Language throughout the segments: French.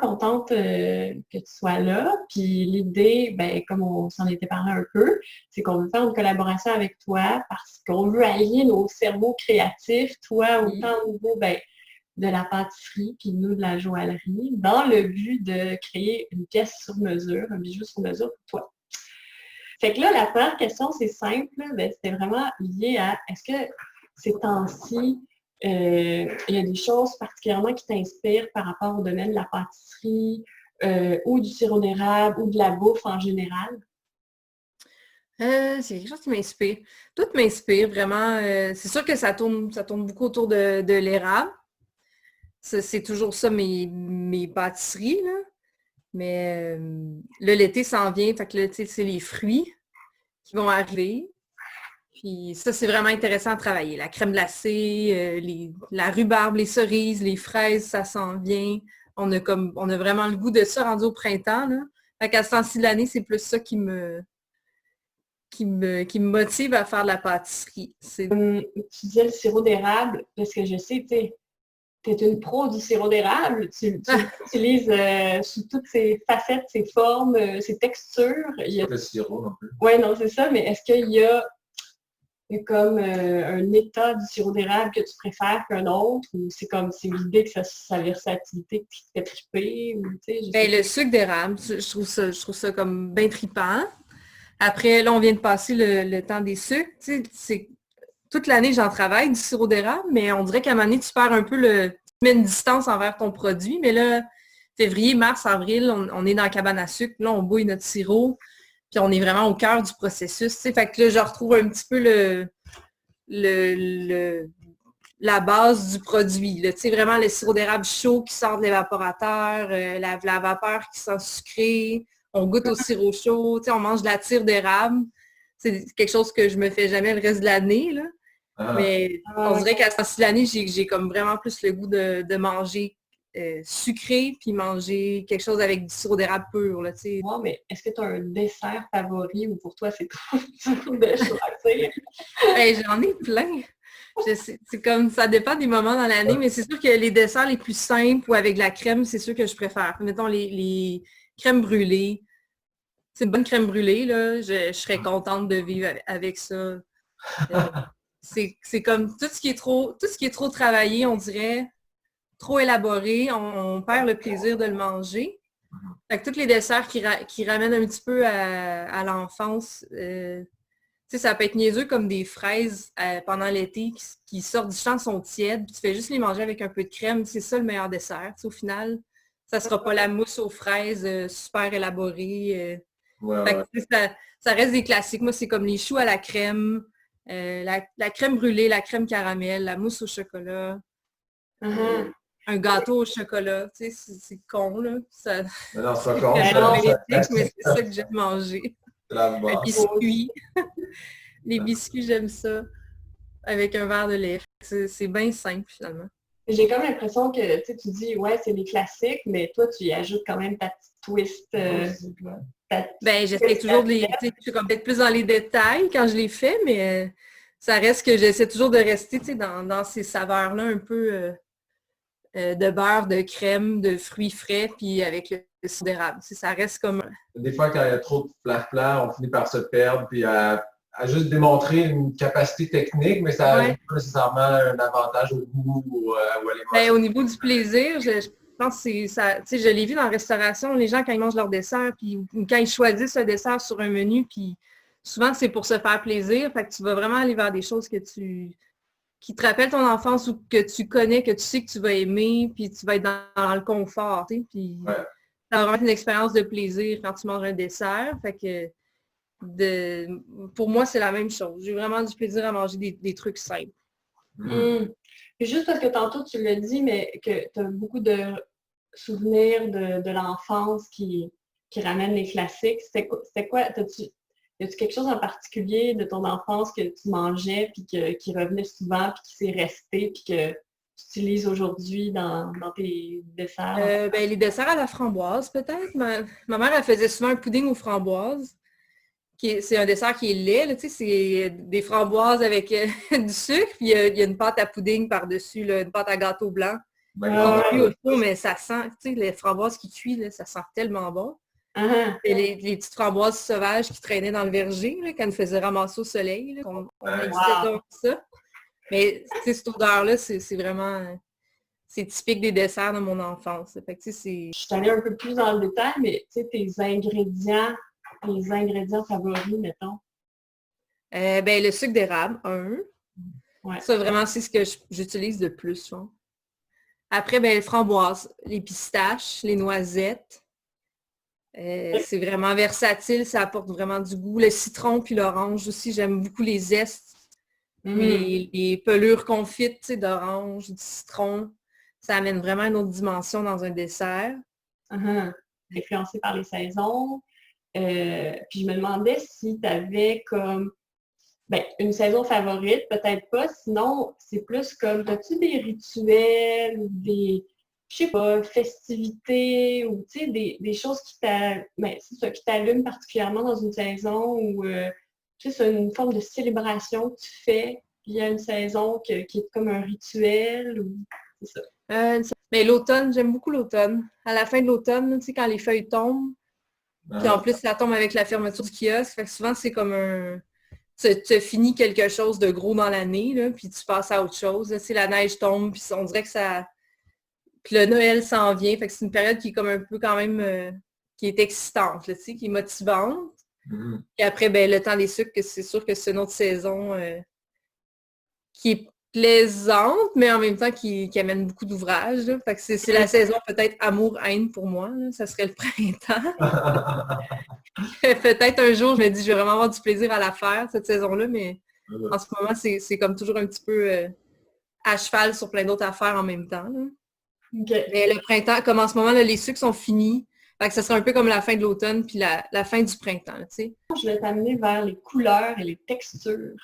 contente que tu sois là. Puis l'idée, ben, comme on s'en était parlé un peu, c'est qu'on veut faire une collaboration avec toi parce qu'on veut allier nos cerveaux créatifs, toi Oui. autant au niveau ben, de la pâtisserie, puis nous de la joaillerie, dans le but de créer une pièce sur mesure, un bijou sur mesure pour toi. Fait que là, la première question, c'est simple, ben, c'était vraiment lié à est-ce que ces temps-ci, il y a des choses particulièrement qui t'inspirent par rapport au domaine de la pâtisserie ou du sirop d'érable ou de la bouffe en général? C'est quelque chose qui m'inspire. Tout m'inspire vraiment. C'est sûr que ça tourne beaucoup autour de l'érable. C'est toujours ça mes pâtisseries, là. Mais là, l'été s'en vient, fait que là, tu sais, c'est les fruits qui vont arriver. Puis ça, c'est vraiment intéressant à travailler. La crème glacée, la rhubarbe, les cerises, les fraises, ça s'en vient. On a vraiment le goût de ça rendu au printemps, là. Fait qu'à ce temps-ci de l'année, c'est plus ça qui me motive à faire de la pâtisserie. Tu disais le sirop d'érable, parce que je sais, tu es une pro du sirop d'érable. Tu l'utilises sous toutes ses facettes, ses formes, ses textures. Le sirop non plus. Oui, non, c'est ça, mais est-ce qu'il y a comme un état du sirop d'érable que tu préfères qu'un autre ou c'est comme c'est l'idée que sa versatilité qui te fait triper ou tu sais, Ben, le sucre d'érable, je trouve ça comme bien trippant. Après, là, on vient de passer le temps des sucres. Tu sais, toute l'année, j'en travaille du sirop d'érable, mais on dirait qu'à un moment donné, tu perds un peu tu mets une distance envers ton produit. Mais là, février, mars, avril, on est dans la cabane à sucre. Là, on bouille notre sirop. Puis on est vraiment au cœur du processus. Tu sais. Fait que là, je retrouve un petit peu la base du produit. Là. Tu sais, vraiment le sirop d'érable chaud qui sort de l'évaporateur, la vapeur qui sent sucré. On goûte au sirop chaud. Tu sais, on mange de la tire d'érable. C'est quelque chose que je me fais jamais le reste de l'année. Là. Mais on dirait qu'à ce temps-ci de l'année, j'ai comme vraiment plus le goût de manger sucré puis manger quelque chose avec du sirop d'érable pur. Là, tu sais. wow, mais est-ce que tu as un dessert favori ou pour toi c'est trop de choisir? Ben, j'en ai plein. C'est comme ça dépend des moments dans l'année, mais c'est sûr que les desserts les plus simples ou avec de la crème, c'est sûr que je préfère. Mettons les crèmes brûlées. C'est une bonne crème brûlée, là. Je serais contente de vivre avec ça. C'est comme tout ce qui est trop travaillé, on dirait, trop élaboré, on perd le plaisir de le manger. Fait que tous les desserts qui ramènent un petit peu à l'enfance, tu sais, ça peut être niaiseux comme des fraises pendant l'été qui sortent du champ, sont tièdes, puis tu fais juste les manger avec un peu de crème. C'est ça le meilleur dessert. Tu sais, au final, ça sera pas la mousse aux fraises super élaborée. Fait que, tu sais, ça reste des classiques. Moi, c'est comme les choux à la crème, la crème brûlée, la crème caramel, la mousse au chocolat, un gâteau au chocolat. Tu sais, c'est con, là. Non, c'est pas con. C'est Ça, basique, mais c'est ça que j'aime manger. c'est la Un base. biscuit. Les biscuits, j'aime ça. Avec un verre de lait. C'est bien simple, finalement. J'ai comme l'impression que tu dis ouais, c'est les classiques, mais toi tu y ajoutes quand même ta petite twist. Ben, j'essaie toujours de les. Tu sais, je suis comme peut-être plus dans les détails quand je les fais, mais ça reste que j'essaie toujours de rester dans ces saveurs-là un peu de beurre, de crème, de fruits frais, puis avec le sirop d'érable. Tu sais, ça reste comme. Des fois, quand il y a trop de flafla, on finit par se perdre, puis à juste démontrer une capacité technique, mais ça n'a pas nécessairement un avantage au goût ou à l'émotion. Ben, au niveau du plaisir, je pense que c'est ça. Tu sais, je l'ai vu dans la restauration, les gens, quand ils mangent leur dessert, puis quand ils choisissent un dessert sur un menu, puis souvent, c'est pour se faire plaisir. Fait que tu vas vraiment aller vers des choses qui te rappellent ton enfance ou que tu connais, que tu sais que tu vas aimer, puis tu vas être dans le confort, tu sais, puis ça va vraiment être une expérience de plaisir quand tu manges un dessert. Fait que pour moi, c'est la même chose. J'ai vraiment du plaisir à manger des trucs simples. Et juste parce que tantôt tu l'as dit, mais que tu as beaucoup de souvenirs de l'enfance qui ramènent les classiques. C'était quoi? Y a-tu quelque chose en particulier de ton enfance que tu mangeais puis qui revenait souvent puis qui s'est resté puis que tu utilises aujourd'hui dans tes desserts? Ben, les desserts à la framboise, peut-être. Ma mère, elle faisait souvent un pudding aux framboises. C'est un dessert qui est laid, là, tu sais, c'est des framboises avec du sucre, puis il y a une pâte à pudding par-dessus, là, une pâte à gâteau blanc Ben, Cuit au four, mais ça sent, tu sais, les framboises qui cuisent, là, ça sent tellement bon. Et les petites framboises sauvages qui traînaient dans le verger, là, quand ils faisaient ramasser au soleil, là, on haïssait donc ça. Mais cette odeur-là, c'est vraiment... C'est typique des desserts de mon enfance. Fait que, je suis allée un peu plus dans le détail, mais tu sais, tes ingrédients favoris, mettons. Ben, le sucre d'érable, Ouais. Ça, vraiment, c'est ce que j'utilise le plus. Hein. Après, ben, les framboises, les pistaches, les noisettes. C'est vraiment versatile, ça apporte vraiment du goût. Le citron puis l'orange aussi, j'aime beaucoup les zestes. Les pelures confites, tu sais, d'orange, du citron. Ça amène vraiment une autre dimension dans un dessert. Influencé par les saisons. Puis je me demandais si tu avais comme une saison favorite, peut-être pas, sinon c'est plus comme, as-tu des rituels ou des, je sais pas, festivités ou tu sais, des choses qui t'allument particulièrement dans une saison ou tu sais, c'est une forme de célébration que tu fais, puis il y a une saison qui est comme un rituel ou c'est ça. Mais l'automne, j'aime beaucoup l'automne. À la fin de l'automne, tu sais, quand les feuilles tombent, puis en plus, ça tombe avec la fermeture du kiosque, fait que souvent, c'est comme un... Tu finis quelque chose de gros dans l'année, là, puis tu passes à autre chose. Là, la neige tombe, puis on dirait que ça... Puis le Noël s'en vient, fait que c'est une période qui est comme un peu quand même... qui est excitante, là, tu sais, qui est motivante. Et après, ben, le temps des sucres, c'est sûr que c'est une autre saison qui est plaisante, mais en même temps qui amène beaucoup d'ouvrages. Fait que c'est la saison peut-être amour-haine pour moi. Là. Ça serait le printemps. Peut-être un jour, je me dis, je vais vraiment avoir du plaisir à la faire, cette saison-là, mais en ce moment, c'est comme toujours un petit peu à cheval sur plein d'autres affaires en même temps. Mais le printemps, comme en ce moment, là, les sucres sont finis. Fait que ça sera un peu comme la fin de l'automne puis la fin du printemps. Tu sais. Je vais t'amener vers les couleurs et les textures.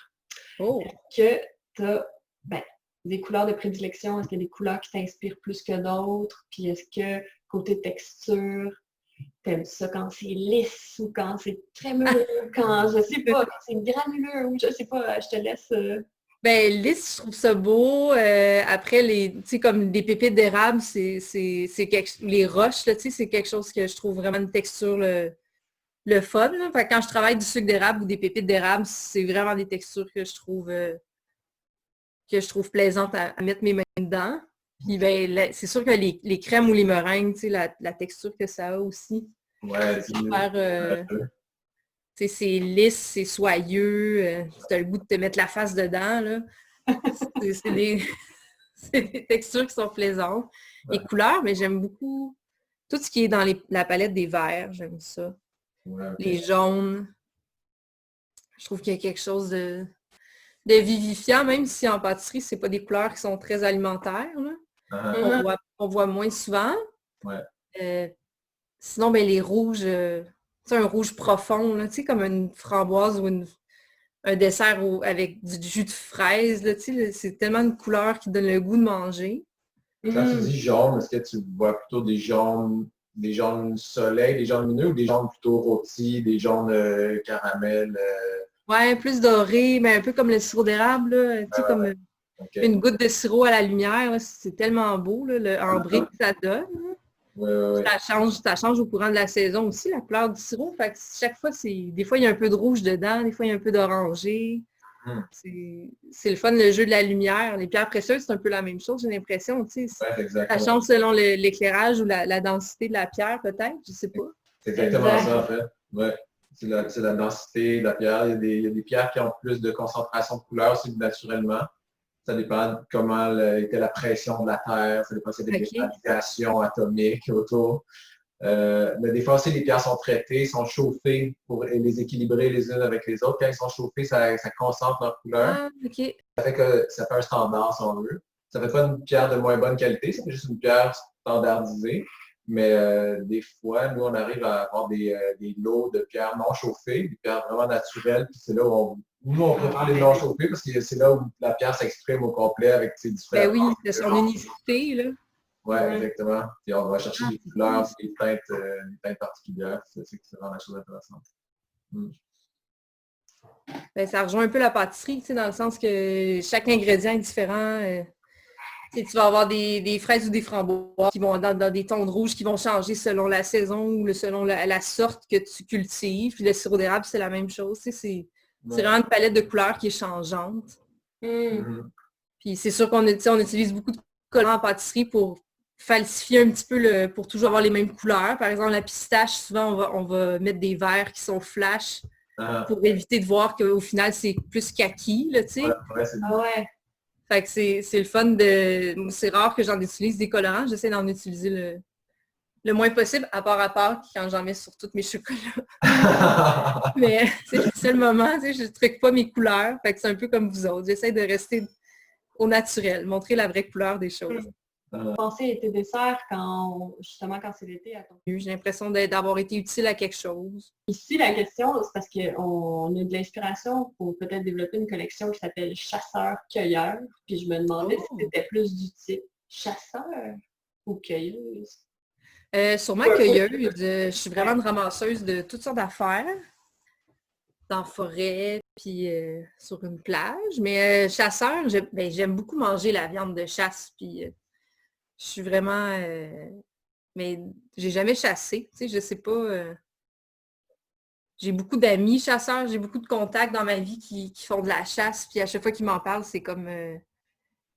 Est-ce que tu as des couleurs de prédilection? Est-ce qu'il y a des couleurs qui t'inspirent plus que d'autres? Puis est-ce que côté texture, t'aimes ça quand c'est lisse ou quand c'est crémeux, quand je sais pas, quand c'est granuleux ou je sais pas, je te laisse. Ben, lisse, je trouve ça beau. Après, tu sais, comme des pépites d'érable, les roches, là, tu sais, c'est quelque chose que je trouve vraiment une texture le fun. Là. Fait que quand je travaille du sucre d'érable ou des pépites d'érable, c'est vraiment des textures que je trouve plaisantes à mettre mes mains dedans. Puis ben, c'est sûr que les crèmes ou les meringues, tu sais, la texture que ça a aussi. Ouais, c'est super, c'est lisse, c'est soyeux, tu as le goût de te mettre la face dedans. Là. C'est des textures qui sont plaisantes. Les couleurs, mais j'aime beaucoup tout ce qui est dans la palette des verts, j'aime ça. Les jaunes. Je trouve qu'il y a quelque chose de vivifiant, même si en pâtisserie, c'est pas des couleurs qui sont très alimentaires. Là. On voit moins souvent. Sinon, ben, les rouges, un rouge profond, là, comme une framboise ou un dessert avec du jus de fraise. Là, c'est tellement une couleur qui donne le goût de manger. Quand tu dis jaune, est-ce que tu vois plutôt des jaunes soleil, des jaunes lumineux ou des jaunes plutôt rôtis, des jaunes caramel? Ouais, plus doré, mais un peu comme le sirop d'érable, comme une goutte de sirop à la lumière. Là, c'est tellement beau, là, le ambré que ça donne. Ça change au courant de la saison aussi, la couleur du sirop. Fait que chaque fois, des fois, il y a un peu de rouge dedans, des fois, il y a un peu d'orangé. C'est le fun, le jeu de la lumière. Les pierres précieuses, c'est un peu la même chose, j'ai l'impression. Ça change selon l'éclairage ou la densité de la pierre, peut-être, je sais pas. C'est exactement ça, en fait. Ouais. C'est la densité de la pierre. Il y a des pierres qui ont plus de concentration de couleur aussi naturellement. Ça dépend de comment était la pression de la Terre, ça dépend si il y a des radiations atomiques autour. Mais des fois aussi, les pierres sont traitées, sont chauffées pour les équilibrer les unes avec les autres. Quand elles sont chauffées, ça concentre leur couleur. Ça fait que ça fait un standard, si on veut. Ça fait pas une pierre de moins bonne qualité, ça fait juste une pierre standardisée. Mais des fois, nous, on arrive à avoir des lots de pierres non chauffées, des pierres vraiment naturelles. Puis c'est là où on préfère les non chauffées parce que c'est là où la pierre s'exprime au complet avec ses différents. Ben oui, c'est son unicité, là. Oui, exactement. Puis on va chercher des couleurs, des teintes particulières. C'est vraiment la chose intéressante. Ben, ça rejoint un peu la pâtisserie, dans le sens que chaque ingrédient est différent. Tu sais, tu vas avoir des fraises ou des framboises qui vont dans des tons de rouge qui vont changer selon la saison ou selon la sorte que tu cultives. Puis le sirop d'érable, c'est la même chose. Tu sais, c'est vraiment une palette de couleurs qui est changeante. Puis c'est sûr qu'on on utilise beaucoup de collants en pâtisserie pour falsifier un petit peu pour toujours avoir les mêmes couleurs. Par exemple, la pistache, souvent, on va mettre des verres qui sont flash pour éviter de voir qu'au final, c'est plus kaki, là, tu sais. Ouais. Fait que c'est le fun de... C'est rare que j'en utilise des colorants. J'essaie d'en utiliser le moins possible, à part quand j'en mets sur tous mes chocolats. Mais c'est le seul moment, tu sais, je ne truque pas mes couleurs. Fait que c'est un peu comme vous autres. J'essaie de rester au naturel, montrer la vraie couleur des choses. Penser à tes desserts quand c'est l'été à ton... J'ai l'impression d'avoir été utile à quelque chose. Ici, la question, c'est parce qu'on a de l'inspiration pour peut-être développer une collection qui s'appelle Chasseur-Cueilleur. Puis je me demandais si c'était plus du type chasseur ou cueilleuse. Sûrement cueilleuse. Je suis vraiment une ramasseuse de toutes sortes d'affaires. Dans la forêt, puis sur une plage. Mais chasseur, j'aime beaucoup manger la viande de chasse. Puis je suis vraiment... mais j'ai jamais chassé. Tu sais, je sais pas... j'ai beaucoup d'amis chasseurs, j'ai beaucoup de contacts dans ma vie qui font de la chasse. Puis à chaque fois qu'ils m'en parlent, c'est comme...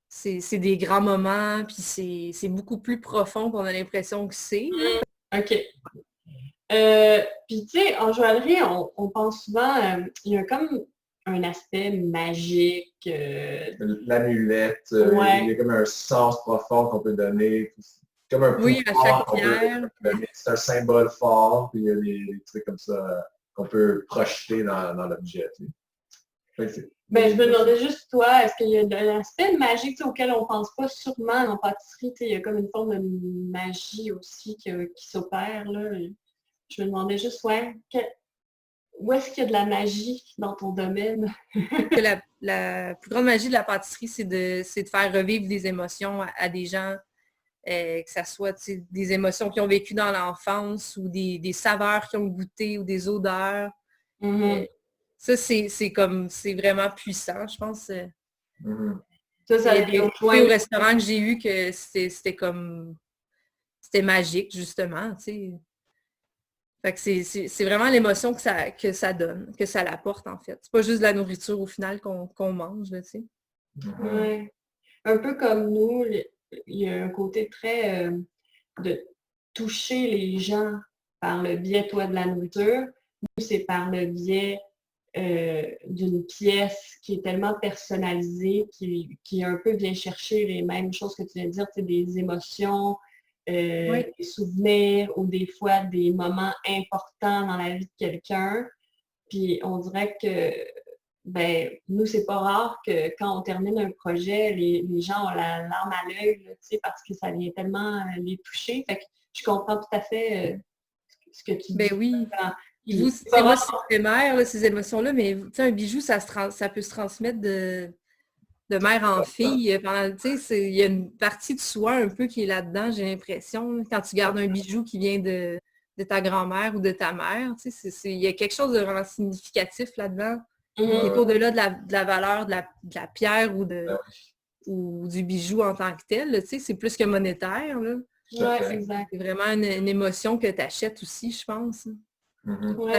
c'est des grands moments, puis c'est beaucoup plus profond qu'on a l'impression que c'est. OK. Puis tu sais, en joaillerie, on pense souvent, il y a comme un aspect magique. L'amulette, il y a comme un sens profond qu'on peut donner. Comme un oui, à chaque pierre. C'est un symbole fort, puis il y a des trucs comme ça qu'on peut projeter dans l'objet. Ben, je me demandais juste, toi, est-ce qu'il y a un aspect magique auquel on ne pense pas sûrement en pâtisserie? Il y a comme une forme de magie aussi qui s'opère. Je me demandais juste, où est-ce qu'il y a de la magie dans ton domaine? La plus grande magie de la pâtisserie, c'est de faire revivre des émotions à des gens, que ce soit des émotions qu'ils ont vécues dans l'enfance ou des saveurs qu'ils ont goûtées ou des odeurs. Ça, c'est vraiment puissant, je pense. Ça, il y a des au restaurant que j'ai eu que c'était magique, justement, tu sais. Fait que c'est vraiment l'émotion que ça donne, que ça l'apporte, en fait. C'est pas juste de la nourriture, au final, qu'on mange, là, tu sais. Ouais. Un peu comme nous, il y a un côté très de toucher les gens par le biais, toi, de la nourriture. Nous, c'est par le biais d'une pièce qui est tellement personnalisée, qui un peu vient chercher les mêmes choses que tu viens de dire, des émotions, des souvenirs ou des fois des moments importants dans la vie de quelqu'un. Puis on dirait que nous, c'est pas rare que quand on termine un projet, les gens ont la larme à l'œil, parce que ça vient tellement les toucher. Fait que je comprends tout à fait ce que tu dis. Oui. Moi, c'est éphémère, ces émotions-là, mais un bijou, ça peut se transmettre de mère en fille. Il y a une partie de soi un peu qui est là-dedans, j'ai l'impression. Quand tu gardes un bijou qui vient de ta grand-mère ou de ta mère, il y a quelque chose de vraiment significatif là-dedans. Qui est au-delà de la valeur de la pierre ou du bijou en tant que tel. C'est plus que monétaire. Exact. C'est vraiment une émotion que tu achètes aussi, je pense.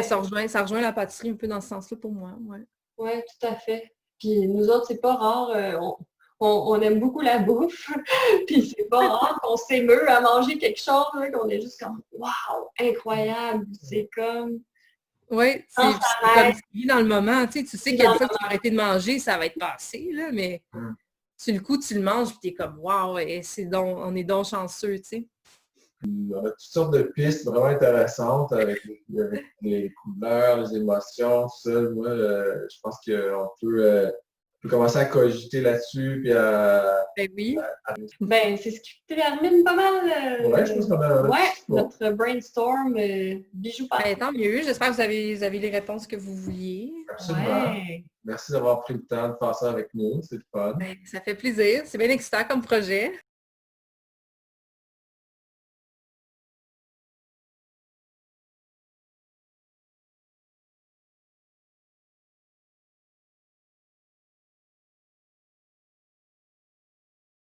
Ça rejoint la pâtisserie un peu dans ce sens-là pour moi. Oui, tout à fait. Puis nous autres, c'est pas rare, on aime beaucoup la bouffe, puis c'est pas rare qu'on s'émeut à manger quelque chose, qu'on est juste comme « Wow, incroyable! » C'est comme... Oui, c'est comme tu vis dans le moment. Tu sais qu'une fois que tu vas arrêter de manger, ça va être passé, là, mais sur le coup, tu le manges, puis tu es comme « Wow, on est donc chanceux, tu sais. » On a toutes sortes de pistes vraiment intéressantes avec les couleurs, les émotions, tout ça. Moi, je pense qu'on peut commencer à cogiter là-dessus. Puis oui. C'est ce qui termine pas mal. Je pense qu'on a notre brainstorm bijoux par. Tant mieux. J'espère que vous avez les réponses que vous vouliez. Absolument. Merci d'avoir pris le temps de faire ça avec nous. C'est le fun. Ça fait plaisir. C'est bien excitant comme projet.